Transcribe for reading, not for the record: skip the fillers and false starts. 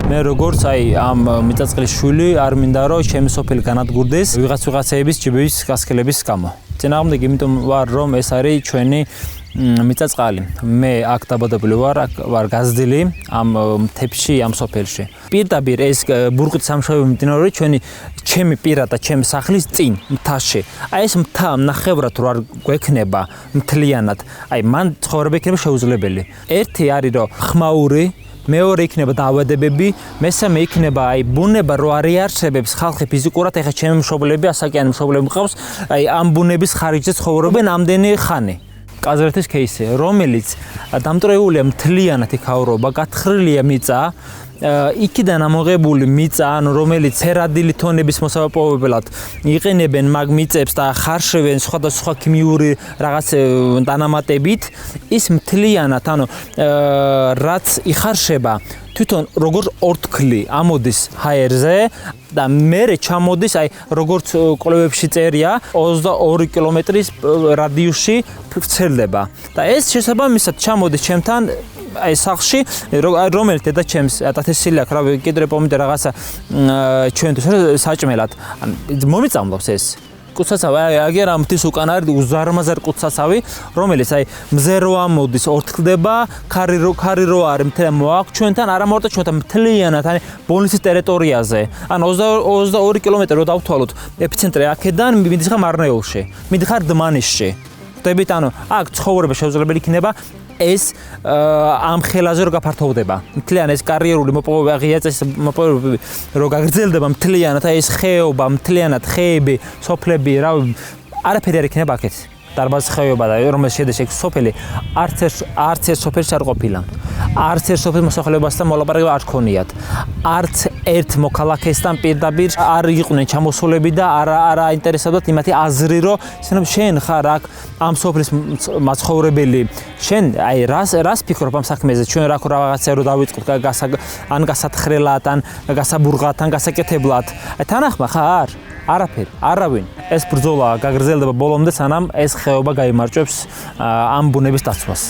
მე როგორც ამ მიწაწყლის შვილი არ მინდა რომ ჩემი სოფელი განადგურდეს ვიღაცების ჯიბების გასქელების გამო. წინააღმდეგ იმიტომ ვარ რომ ეს არის ჩვენი მიწაწყალი. მე აქ დაბადებული ვარ გაზრდილი ამ მთებში ამ სოფელში. პირდაპირ ეს ბურყით სამშობლო მიმდინარეობს ჩემი პირადად ჩემი სახლის წინ მთაში. აი ეს მთა ნახევრად რო არ გვექნება მთლიანად, აი მან ცხოვრება იქნება შეუძლებელი. ერთი არის რომ ხმაური მეორე იქნება დაავადებები, მესამე იქნება აი ბუნება რო არ იარსებებს ხალხი ფიზიკურად, ეხა ჩემი მშობლები, ასაკიანი მშობლები მყავს, აი ამ ბუნების ხარჯზე ცხოვრობენ ამდენი ხანი. კაზრეთის кейსი, რომელიც დამტრეულია მთლიანად იქაურობა, გათხრილია მიწა, იქიდან ამოღებული მიწა, ანუ რომელიც ფერადი თონების მოსაპოვებლად იყენებენ მაგ მიწებს და ხარშევენ სხვადასხვა ქიმიური რაღაც დანამატებით, ის მთლიანად, ანუ რაც იხარშება თვითონ როგორც ორთქლი ამოდის ჰაერზე და მერე ჩამოდის აი როგორც კვლევებში წერია 22 კილომეტრის რადიუსში ვრცელდება და ეს შესაბამისად ჩამოდის ჩემთან აი სახში რომელიც დედაჩემს ატათესილი აქვს რა კიდრე პომიდე რაღაცა ჩვენთვის საჭმელად მომიწამლობს ეს კუცაცავი აგერ ამ მთის უკან არის უზარმაზარ კუცაცავი რომელიც აი მზე რო ამოდის ორთქლდება ქარი რო არის მთლიან მოაქვს ჩვენთან არა მარტო ჩვენთან მთლიანად აი ბოლნისის ტერიტორიაზე ან 22 კილომეტრი რო დავთვალოთ ეპიცენტრი აქედან მიდიხარ მარნეულში მიდიხარ დმანისში ხვდებით ანუ აქ ცხოვრება შეუძლებელი იქნება ეს ამ ხელაზე რო გაფართოვდება მთლიან ეს კარიერული მოპოვება ღია წესის მოპოვება რო გაგრძელდება მთლიანად აი ეს ხეობა მთლიანად ხეები სოფლები რა არაფერი არ იქნება აქეთ დარბაზის ხეობა და რომელიც შედეს ეს სოფელი არც ერთ სოფელში არ ყოფილა არც ერთ სოფლის მოსახლეობასთან მოლაპარაკება არ ქონიათ არც ერთ მოქალაქესთან პირდაპირ არ იყვნენ ჩამოსულები და არ აინტერესებდათ იმათი აზრი რომ შენ ხარ აქ ამ სოფლის მაცხოვრებელი შენ აი რას ფიქრობ ამ საქმეზე ჩვენ რაღაცა რო დავიწყოთ ან გასათხრელად ან გასაბურღად ან გასაკეთებლად აი თანახმა ხარ არაფერი არავინ ეს ბრძოლა გაგრძელდება ბოლომდე სანამ ეს ხეობა გაიმარჯვებს ამ ბუნების დაცვას